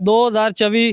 2024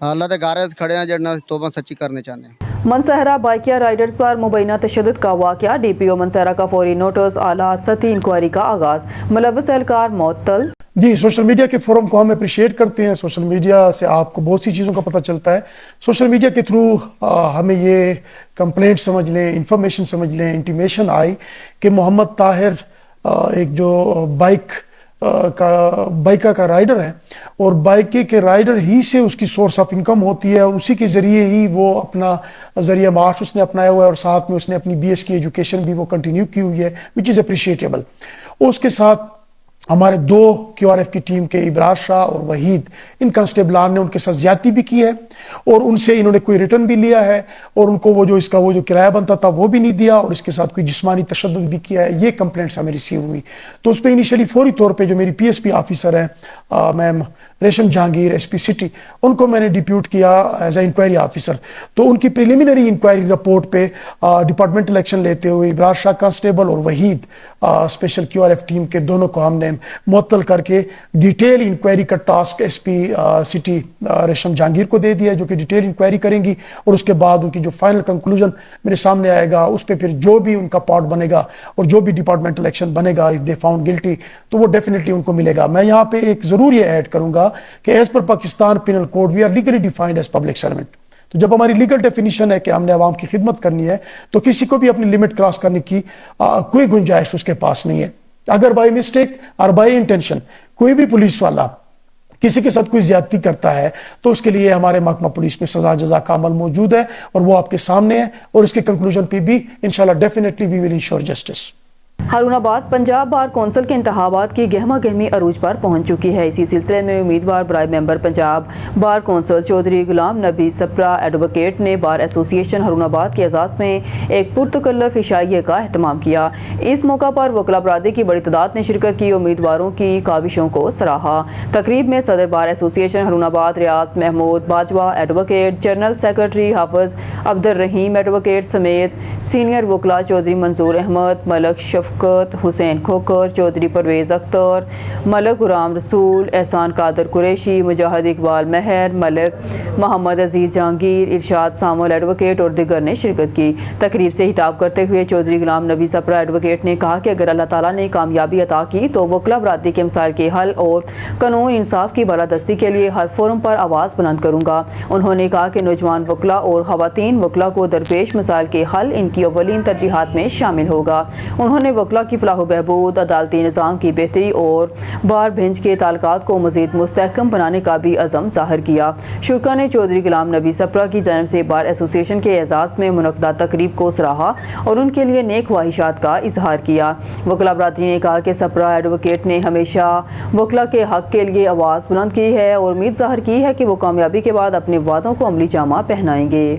اللہ دے گارے کھڑے ہیں جڑنا توبہ سچی کرنے چاہتے ہیں. منصہرہ بائکیا رائڈرز پر مبینہ تشدد کا واقعہ، ڈی پی او منصہرہ کا فوری نوٹس، اعلیٰ سطحی انکوائری کا آغاز، ملوث اہلکار معطل. جی، سوشل میڈیا کے فورم کو ہم اپریشیٹ کرتے ہیں. سوشل میڈیا سے آپ کو بہت سی چیزوں کا پتہ چلتا ہے. سوشل میڈیا کے تھرو ہمیں یہ کمپلینٹ سمجھ لیں، انفارمیشن سمجھ لیں، انٹیمیشن آئی کہ محمد طاہر ایک جو بائیکا کا رائڈر ہے، اور بائیکے کے رائڈر ہی سے اس کی سورس آف انکم ہوتی ہے، اور اسی کے ذریعے ہی وہ اپنا ذریعہ معاش اس نے اپنایا ہوا ہے، اور ساتھ میں اس نے اپنی بی ایس کی ایجوکیشن بھی وہ کنٹینیو کی ہوئی ہے، وچ از اپریشیٹیبل. اس کے ساتھ ہمارے 2 کیو آر ایف کی ٹیم کے ابراز شاہ اور وحید، ان کانسٹیبلان نے ان کے ساتھ زیادتی بھی کی ہے، اور ان سے انہوں نے کوئی ریٹرن بھی لیا ہے، اور ان کو وہ جو کرایہ بنتا تھا وہ بھی نہیں دیا، اور اس کے ساتھ کوئی جسمانی تشدد بھی کیا ہے. یہ کمپلینٹس ہمیں ریسیو ہوئی. تو اس پہ انیشلی فوری طور پہ جو میری پی ایس پی آفیسر ہیں میم ریشم جہانگیر، ایس پی سٹی، ان کو میں نے ڈپیوٹ کیا ایز اے انکوائری آفیسر. تو ان کی پریلیمنری انکوائری رپورٹ پہ ڈپارٹمنٹل ایکشن لیتے ہوئے ابراز شاہ کانسٹیبل اور Waheed special Q R F team کے دونوں کو ہم نے معطل کر کے ڈیٹیل انکوائری کا task S P city Resham Jahangir کو دے دیا، جو کہ ڈیٹیل انکوائری کریں گی، اور اس کے بعد ان کی جو فائنل کنکلوژن میرے سامنے آئے گا اس پہ پھر جو بھی ان کا پارٹ بنے گا اور جو بھی ڈپارٹمنٹل ایکشن بنے گا، اف دے فاؤنڈ گلٹی، تو وہ ڈیفینیٹلی ان کو ملے گا. میں یہاں پہ ایک ضرور یہ ایڈ کروں گا کہ as per Pakistan penal code we are legally defined as public servant. تو جب ہماری لیگل ڈیفینیشن ہے کہ ہم نے عوام کی خدمت کرنی ہے، تو کسی کو بھی اپنی لمٹ کراس کرنے کی کوئی گنجائش اس کے پاس نہیں ہے. اگر بائی مسٹیک اور بائی انٹینشن کوئی بھی پولیس والا کسی کے ساتھ کوئی زیادتی کرتا ہے، تو اس کے لیے ہمارے محکمہ پولیس میں سزا جزا کا عمل موجود ہے، اور وہ آپ کے سامنے ہے، اور اس کے کنکلوژن پہ بھی انشاءاللہ definitely we will ensure justice. Haroonabad Punjab bar council کے انتخابات کی گہما گہمی عروج پر پہنچ چکی ہے. اسی سلسلے میں امیدوار برائے ممبر پنجاب بار کونسل چودھری غلام نبی سپرا ایڈوکیٹ نے بار ایسوسی ایشن ہارون آباد کے اعزاز میں ایک پرتکلف عشائیے کا اہتمام کیا. اس موقع پر وکلا برادری کی بڑی تعداد نے شرکت کی، امیدواروں کی کاوشوں کو سراہا. تقریب میں صدر بار ایسوسی ایشن Haroonabad Riaz Mahmood Bajwa advocate, general secretary Hafiz Abdul الرحیم ایڈوکیٹ سمیت سینئر وکلا چودھری منظور احمد، ملک شفقت، حسین کھوکر، چودھری پرویز اختر، ملک غلام رسول، احسان قادر قریشی، مجاہد اقبال مہر، ملک محمد عزیز جہانگیر، ارشاد سامول ایڈوکیٹ اور دیگر نے شرکت کی. تقریب سے خطاب کرتے ہوئے چودھری غلام نبی سپرا ایڈوکیٹ نے کہا کہ اگر اللہ تعالیٰ نے کامیابی عطا کی تو وکلا برادری کے مسائل کے حل اور قانون انصاف کی بالادستی کے لیے ہر فورم پر آواز بلند کروں گا. انہوں نے کہا کہ نوجوان وکلا اور خواتین وکلا کو درپیش مسائل کے حل ان کی اولین ترجیحات میں شامل ہوگا. انہوں نے وکلا کی فلاح و بہبود، عدالتی نظام کی بہتری اور بار بینچ کے تعلقات کو مزید مستحکم بنانے کا بھی عزم ظاہر کیا. شرکا نے چودھری غلام نبی سپرا کی جانب سے بار ایسوسی ایشن کے اعزاز میں منعقدہ تقریب کو سراہا اور ان کے لیے نیک خواہشات کا اظہار کیا. وکلا برادری نے کہا کہ سپرا ایڈوکیٹ نے ہمیشہ وکلا کے حق کے لیے آواز بلند کی ہے اور امید ظاہر کی ہے کہ وہ کامیابی کے بعد اپنے وعدوں کو عملی جامہ پہنائیں گے.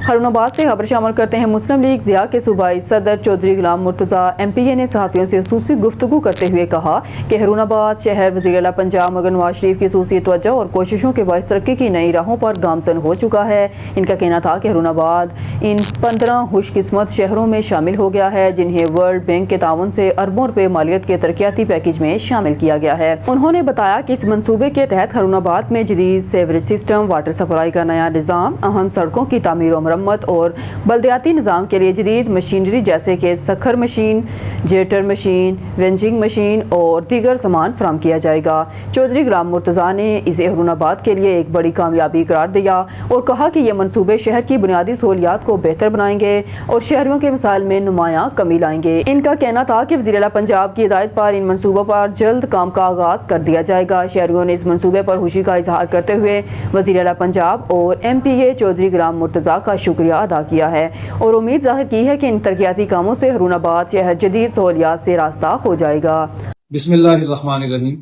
ہارون آباد سے خبر شامل کرتے ہیں. مسلم لیگ ضیاء کے صوبائی صدر چودھری غلام مرتضیٰ ایم پی اے نے صحافیوں سے خصوصی گفتگو کرتے ہوئے کہا کہ ہارون آباد شہر وزیر اعلیٰ پنجاب مگر نواز شریف کی خصوصی توجہ اور کوششوں کے باعث ترقی کی نئی راہوں پر گامزن ہو چکا ہے. ان کا کہنا تھا کہ ہارون آباد ان 15 خوش قسمت شہروں میں شامل ہو گیا ہے جنہیں ورلڈ بینک کے تعاون سے اربوں روپے مالیت کے ترقیاتی پیکج میں شامل کیا گیا ہے. انہوں نے بتایا کہ اس منصوبے کے تحت ہارون آباد میں جدید سیوریج سسٹم، واٹر سپلائی کا نیا نظام، اہم سڑکوں کی تعمیر و مرمت اور بلدیاتی نظام کے لیے جدید مشینری جیسے کہ sucker machine, jetter machine, winching machine اور دیگر سامان فراہم کیا جائے گا. چودھری غلام مرتضیٰ نے اسے ہارون آباد کے لیے ایک بڑی کامیابی قرار دیا اور کہا کہ یہ منصوبے شہر کی بنیادی سہولیات کو بہتر بنائیں گے اور شہریوں کے مسائل میں نمایاں کمی لائیں گے. ان کا کہنا تھا کہ وزیر اعلیٰ پنجاب کی ہدایت پر ان منصوبوں پر جلد کام کا آغاز کر دیا جائے گا. شہریوں نے اس منصوبے پر خوشی کا اظہار کرتے ہوئے وزیر اعلیٰ پنجاب اور ایم پی اے چودھری غلام مرتضیٰ کا شکریہ ادا کیا ہے اور امید ظاہر کی ہے کہ ان ترقیاتی کاموں سے ہارون آباد شہر جدید سہولیات سے راستہ ہو جائے گا. بسم اللہ الرحمن الرحیم.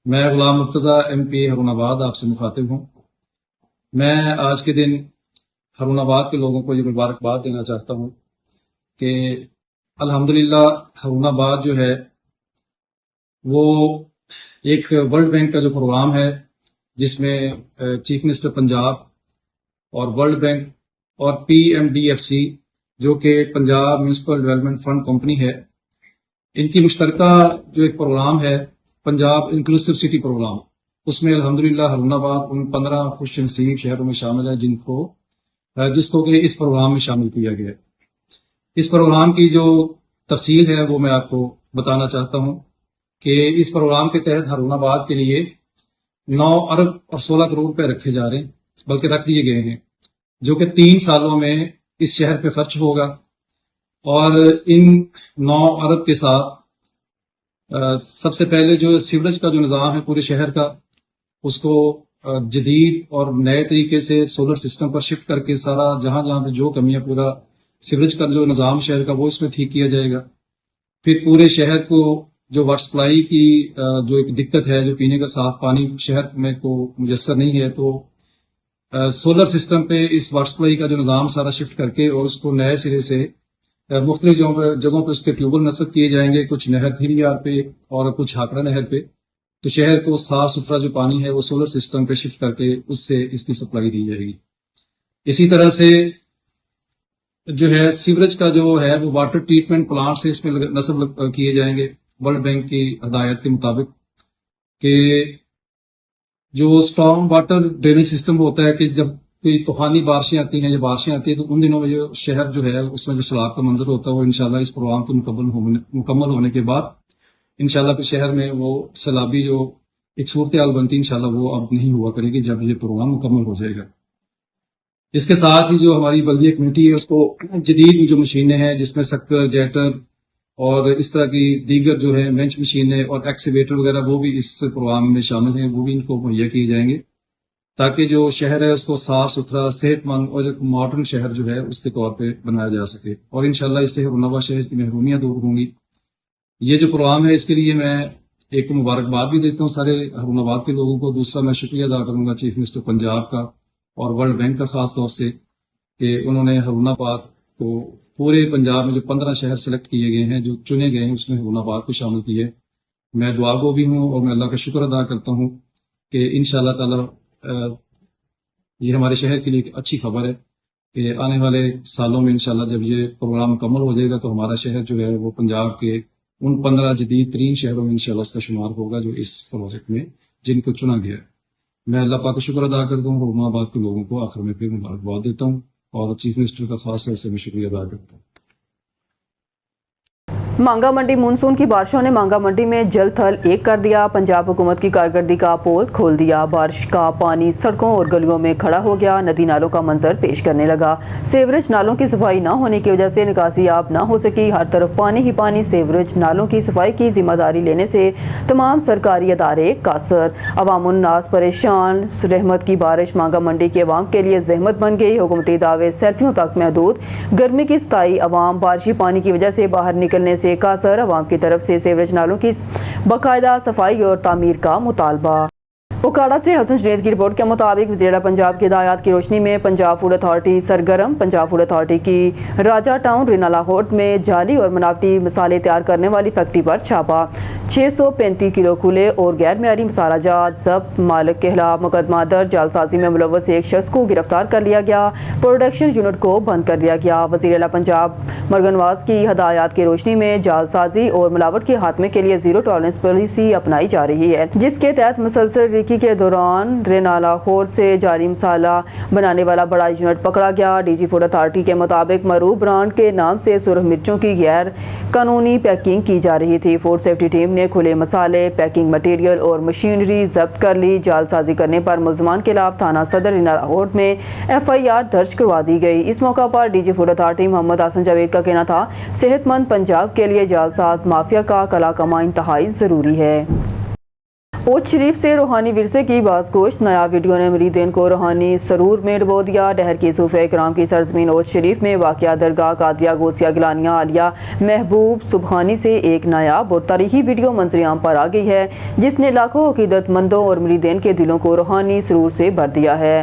میں غلام مرتضیٰ ایم پی اے ہارون آباد آپ سے مخاطب ہوں. میں آج کے دن ہارون آباد کے لوگوں کو یہ مبارکباد دینا چاہتا ہوں کہ الحمدللہ ہارون آباد جو ہے وہ ایک ورلڈ بینک کا جو پروگرام ہے جس میں چیف منسٹر پنجاب اور ورلڈ بینک اور P M D F C جو کہ Punjab municipal development fund company ہے، ان کی مشترکہ جو ایک پروگرام ہے پنجاب انکلوسیو سٹی پروگرام، اس میں الحمدللہ ہارون آباد ان 15 خوش نصیب شہروں میں شامل ہے جس کو کہ اس پروگرام میں شامل کیا گیا ہے۔ اس پروگرام کی جو تفصیل ہے وہ میں آپ کو بتانا چاہتا ہوں کہ اس پروگرام کے تحت ہارون آباد کے لیے 9 ارب اور 16 کروڑ روپے رکھے جا رہے ہیں، بلکہ رکھ دیے گئے ہیں، جو کہ 3 سالوں میں اس شہر پہ خرچ ہوگا۔ اور ان 9 ارب کے ساتھ سب سے پہلے جو سیوریج کا جو نظام ہے پورے شہر کا، اس کو جدید اور نئے طریقے سے سولر سسٹم پر شفٹ کر کے سارا جہاں پہ جو کمیاں، پورا سیوریج کا جو نظام شہر کا وہ اس میں ٹھیک کیا جائے گا۔ پھر پورے شہر کو جو واٹر سپلائی کی جو ایک دقت ہے، جو پینے کا صاف پانی شہر میں کو میسر نہیں ہے، تو سولر سسٹم پہ اس واٹر سپلائی کا جو نظام سارا شفٹ کر کے اور اس کو نئے سرے سے مختلف جگہوں پہ اس کے ٹیوبل نصب کیے جائیں گے، کچھ نہر تھیری یار پہ اور کچھ ہاکڑا نہر پہ، تو شہر کو صاف ستھرا جو پانی ہے وہ سولر سسٹم پہ شفٹ کر کے اس سے اس کی سپلائی دی جائے گی۔ اسی طرح سے جو ہے سیوریج کا جو ہے وہ واٹر ٹریٹمنٹ پلانٹ سے اس میں نصب کیے جائیں گے ورلڈ بینک کی ہدایت کے مطابق، کہ جو اسٹارم واٹر ڈرینیج سسٹم ہوتا ہے کہ جب کوئی طوفانی بارشیں آتی ہیں یا بارشیں آتی ہیں تو ان دنوں میں جو شہر جو ہے اس میں جو سیلاب کا منظر ہوتا ہے وہ انشاءاللہ اس پروگرام کو مکمل ہونے کے بعد انشاءاللہ پھر شہر میں وہ سیلابی جو ایک صورتحال بنتی انشاءاللہ وہ اب نہیں ہوا کرے گی جب یہ پروگرام مکمل ہو جائے گا۔ اس کے ساتھ ہی جو ہماری بلدیہ کمیٹی ہے اس کو جدید جو مشینیں ہیں جس میں سکر، جیٹر اور اس طرح کی دیگر جو ہے منچ مشینیں اور ایکسیویٹر وغیرہ وہ بھی اس پروگرام میں شامل ہیں، وہ بھی ان کو مہیا کیے جائیں گے تاکہ جو شہر ہے اس کو صاف ستھرا، صحت مند اور ایک ماڈرن شہر جو ہے اس کے طور پہ بنایا جا سکے، اور انشاءاللہ اس سے ہارون آباد شہر کی محرومیاں دور ہوں گی۔ یہ جو پروگرام ہے اس کے لیے میں ایک مبارکباد بھی دیتا ہوں سارے ہارون آباد کے لوگوں کو، دوسرا میں شکریہ ادا کروں گا چیف منسٹر پنجاب کا اور ورلڈ بینک کا خاص طور سے کہ انہوں نے ہارون آباد کو پورے پنجاب میں جو 15 شہر سلیکٹ کیے گئے ہیں، جو چنے گئے ہیں، اس میں ہارون آباد کو شامل کیے۔ میں دعا گو بھی ہوں اور میں اللہ کا شکر ادا کرتا ہوں کہ انشاءاللہ تعالی یہ ہمارے شہر کے لیے ایک اچھی خبر ہے کہ آنے والے سالوں میں انشاءاللہ جب یہ پروگرام مکمل ہو جائے گا تو ہمارا شہر جو ہے وہ پنجاب کے ان 15 جدید ترین شہروں میں انشاءاللہ اس کا شمار ہوگا جو اس پروجیکٹ میں جن کو چنا گیا ہے۔ میں اللہ پاک کا شکر ادا کرتا ہوں، ہارون آباد کے لوگوں کو آخر میں پھر مبارکباد دیتا ہوں اور چیف منسٹر کا خاص طور سے میں شکریہ ادا کرتا ہوں۔ مانگا منڈی مونسون کی بارشوں نے مانگا منڈی میں جل تھل ایک کر دیا، پنجاب حکومت کی کارکردگی کا پول کھول دیا، بارش کا پانی سڑکوں اور گلیوں میں کھڑا ہو گیا، ندی نالوں کا منظر پیش کرنے لگا، سیوریج نالوں کی صفائی نہ ہونے کی وجہ سے نکاسی آب نہ ہو سکی، ہر طرف پانی ہی پانی، سیوریج نالوں کی صفائی کی ذمہ داری لینے سے تمام سرکاری ادارے قاصر، عوام الناس پریشان، رحمت کی بارش مانگا منڈی کے عوام کے لیے زحمت بن گئی، حکومتی دعوے سیلفیوں تک محدود، گرمی کی ستائی، عوام بارشی پانی کی وجہ سے باہر نکلنے سے قاصر، عوام کی طرف سے سیوریج نالوں کی باقاعدہ صفائی اور تعمیر کا مطالبہ۔ اوکاڑا سے حسن جنید کی رپورٹ کے مطابق وزیر اعلیٰ پنجاب کی ہدایات کی روشنی میں پنجاب فوڈ اتھارٹی سرگرم، پنجاب فوڈ اتھارٹی کی راجہ ٹاؤن رینا لاہور میں جعلی اور مناوٹی مسالے تیار کرنے والی فیکٹری پر چھاپا، 635 کلو کھلے اور غیر معیاری مسالہ جات ضبط، مالک کے خلاف مقدمہ درج، جعل سازی میں ملوث ایک شخص کو گرفتار کر لیا گیا، پروڈکشن یونٹ کو بند کر دیا گیا۔ وزیر اعلیٰ پنجاب مرگن نواز کی ہدایات کی روشنی میں جعل سازی اور ملاوٹ کے خاتمے کے لیے زیرو ٹالرنس پالیسی اپنائی جا رہی ہے، جس کے تحت مسلسل ریکی کے دوران رینا لاہور سے جعلی مسالہ بنانے والا بڑا یونٹ پکڑا گیا۔ ڈی جی فوڈ اتھارٹی کے مطابق معروف برانڈ کے نام سے سرخ مرچوں کی غیر قانونی پیکنگ کی جا رہی تھی۔ فوڈ سیفٹی ٹیم نے کھلے مسالے، پیکنگ مٹیریل اور مشینری ضبط کر لی۔ جعل سازی کرنے پر ملزمان کے خلاف تھانہ صدر رینا لاہور میں FIR درج کروا دی گئی۔ اس موقع پر ڈی جی فوڈ اتھارٹی محمد حسن جاوید کا کہنا تھا، صحت مند پنجاب کے لیے جعل ساز مافیا کا کلا کما انتہائی ضروری ہے۔ اوچھ شریف سے روحانی ورثے کی باز گوشت، نیا ویڈیو نے مریدین کو روحانی سرور میں ڈبو دیا۔ ڈہر کی صوفیہ کرام کی سرزمین اوچھ شریف میں واقع درگاہ قادریہ غوثیہ گیلانیہ عالیہ محبوب سبحانی سے ایک نایاب اور تاریخی ویڈیو منظر عام پر آ گئی ہے، جس نے لاکھوں عقیدت مندوں اور مریدین کے دلوں کو روحانی سرور سے بھر دیا ہے۔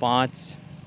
5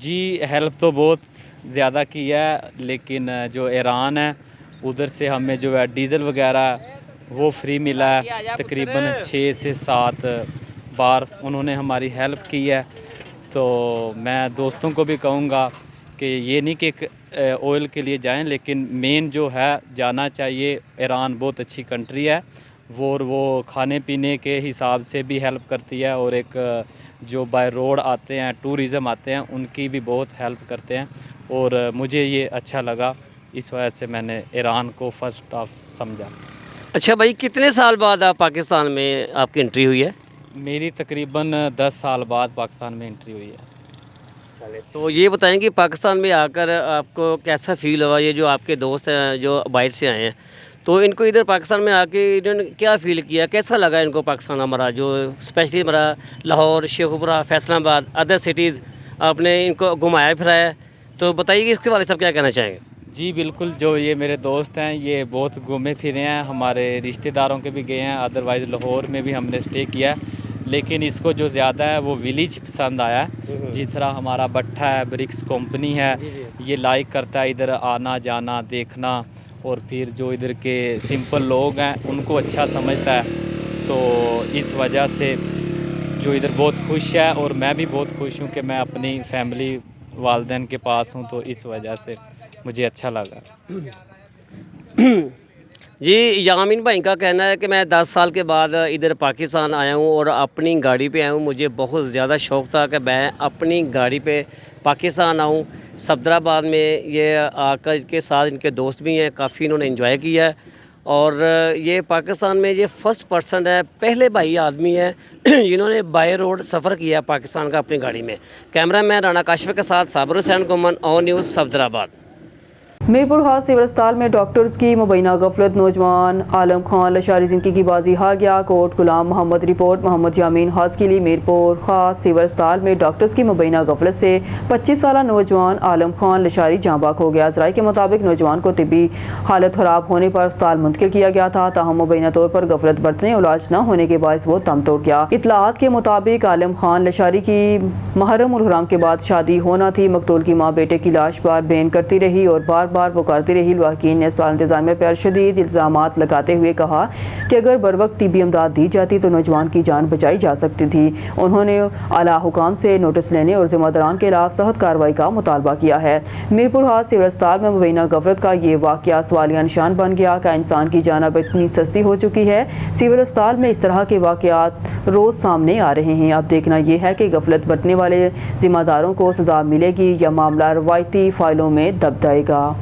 جی ہیلپ تو بہت زیادہ کی ہے، لیکن جو ایران ہے ادھر سے ہمیں جو ہے ڈیزل وغیرہ وہ فری ملا ہے، تقریباً 6 سے 7 بار انہوں نے ہماری ہیلپ کی ہے۔ تو میں دوستوں کو بھی کہوں گا کہ یہ نہیں کہ آئل کے لیے جائیں، لیکن مین جو ہے جانا چاہیے۔ ایران بہت اچھی کنٹری ہے، وہ کھانے پینے کے حساب سے بھی ہیلپ کرتی ہے، اور ایک جو بائی روڈ آتے ہیں ٹورزم آتے ہیں ان کی بھی بہت ہیلپ کرتے ہیں، اور مجھے یہ اچھا لگا، اس وجہ سے میں نے ایران کو فرسٹ آف سمجھا۔ اچھا بھائی، کتنے سال بعد آپ پاکستان میں آپ کی انٹری ہوئی ہے؟ میری تقریباً 10 سال بعد پاکستان میں انٹری ہوئی ہے۔ تو یہ بتائیں کہ پاکستان میں آ کر آپ کو کیسا فیل ہوا؟ یہ جو آپ کے دوست ہیں جو باہر سے آئے ہیں، تو ان کو ادھر پاکستان میں آ کے انہوں نے کیا فیل کیا، کیسا لگا ان کو پاکستان ہمارا، جو اسپیشلی ہمارا لاہور، شیخوپورہ، فیصل آباد، ادر سٹیز آپ نے ان کو گھمایا پھرایا، تو بتائیے کہ اس کے بارے میں سب کیا کہنا چاہیں گے؟ جی بالکل، جو یہ میرے دوست ہیں یہ بہت گھومے پھرے ہیں، ہمارے رشتہ داروں کے بھی گئے ہیں، ادروائز لاہور میں بھی ہم نے اسٹے کیا ہے، لیکن اس کو جو زیادہ ہے وہ ولیج پسند آیا ہے۔ جس طرح ہمارا بٹھا ہے، برکس کمپنی ہے، یہ لائک کرتا ہے ادھر آنا جانا دیکھنا، اور پھر جو ادھر کے سمپل لوگ ہیں ان کو اچھا سمجھتا ہے، تو اس وجہ سے جو ادھر بہت خوش ہے، اور میں بھی بہت خوش ہوں کہ میں اپنی فیملی والدین کے پاس ہوں، تو اس وجہ سے مجھے اچھا لگا۔ جی یامین بھائی کا کہنا ہے کہ میں 10 سال کے بعد ادھر پاکستان آیا ہوں اور اپنی گاڑی پہ آیا ہوں، مجھے بہت زیادہ شوق تھا کہ میں اپنی گاڑی پہ پاکستان آؤں۔ صفدر آباد میں یہ آ کر کے ساتھ ان کے دوست بھی ہیں، کافی انہوں نے انجوائے کیا ہے، اور یہ پاکستان میں یہ فرسٹ پرسن ہے، پہلے بھائی آدمی ہے جنہوں نے بائی روڈ سفر کیا پاکستان کا اپنی گاڑی میں۔ کیمرہ مین رانا کاشف کے ساتھ صابر حسین گومن، اور نیوز صفدر آباد۔ میرپور خاص سول اسپتال میں ڈاکٹرز کی مبینہ غفلت، نوجوان عالم خان لشاری زندگی کی بازی ہار گیا۔ کوٹ غلام محمد رپورٹ محمد یامین ہاسکلی میرپور خاص سول اسپتال میں ڈاکٹرز کی مبینہ غفلت سے 25 سالہ نوجوان عالم خان لشاری جاں بحق ہو گیا۔ ذرائع کے مطابق نوجوان کو طبی حالت خراب ہونے پر اسپتال منتقل کیا گیا تھا، تاہم مبینہ طور پر غفلت برتنے علاج نہ ہونے کے باعث وہ دم توڑ گیا۔ اطلاعات کے مطابق عالم خان لشاری کی محرم الحرام کے بعد شادی ہونا تھی۔ مقتول کی ماں بیٹے کی لاش پر بین کرتی رہی اور بار بار پکارتی رہی۔ لواحقین نے اسپتال انتظامیہ پر شدید الزامات لگاتے ہوئے کہا کہ اگر بروقت طبی امداد دی جاتی تو نوجوان کی جان بچائی جا سکتی تھی۔ انہوں نے اعلیٰ حکام سے نوٹس لینے اور ذمہ داران کے خلاف سخت کارروائی کا مطالبہ کیا ہے۔ میرپور خاص سول اسپتال میں مبینہ غفلت کا یہ واقعہ سوالیہ نشان بن گیا کہ انسان کی جان اب اتنی سستی ہو چکی ہے۔ سول اسپتال میں اس طرح کے واقعات روز سامنے آ رہے ہیں۔ اب دیکھنا یہ ہے کہ غفلت برتنے والے ذمہ داروں کو سزا ملے گی یا معاملہ روایتی فائلوں میں دب جائے گا۔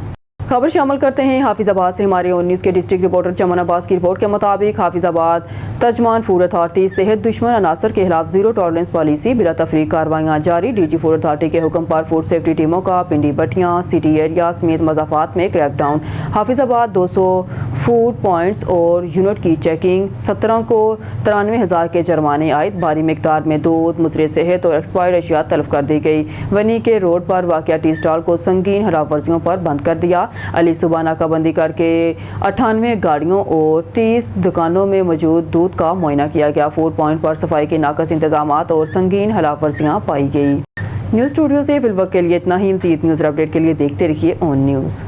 خبر شامل کرتے ہیں حافظ آباد سے۔ ہمارے اون نیوز کے ڈسٹرکٹ رپورٹر چمن عباس کی رپورٹ کے مطابق حافظ آباد ترجمان فوڈ اتھارٹی صحت دشمن عناصر کے خلاف زیرو ٹالرنس پالیسی بلا تفریق کارروائیاں جاری۔ ڈی جی فوڈ اتھارٹی کے حکم پر فوڈ سیفٹی ٹیموں کا پنڈی بٹھیاں سٹی ایریا سمیت مضافات میں کریک ڈاؤن۔ حافظ آباد 200 فوڈ پوائنٹس اور یونٹ کی چیکنگ، 17 کو 93,000 کے جرمانے عائد۔ بھاری مقدار میں دودھ، مضر صحت اور ایکسپائرڈ اشیاء تلف کر دی گئی۔ ونی کے روڈ پر واقع ٹی اسٹال کو سنگین خلاف ورزیوں پر بند کر دیا۔ علی صبح ناکہ بندی کر کے 98 گاڑیوں اور 30 دکانوں میں موجود دودھ کا معائنہ کیا گیا۔ فوڈ پوائنٹ پر صفائی کے ناقص انتظامات اور سنگین خلاف ورزیاں پائی گئی۔ نیوز اسٹوڈیو سے فی الوقت کے لیے اتنا ہی۔ مزید نیوز اپڈیٹ کے لیے دیکھتے رہیے اون نیوز۔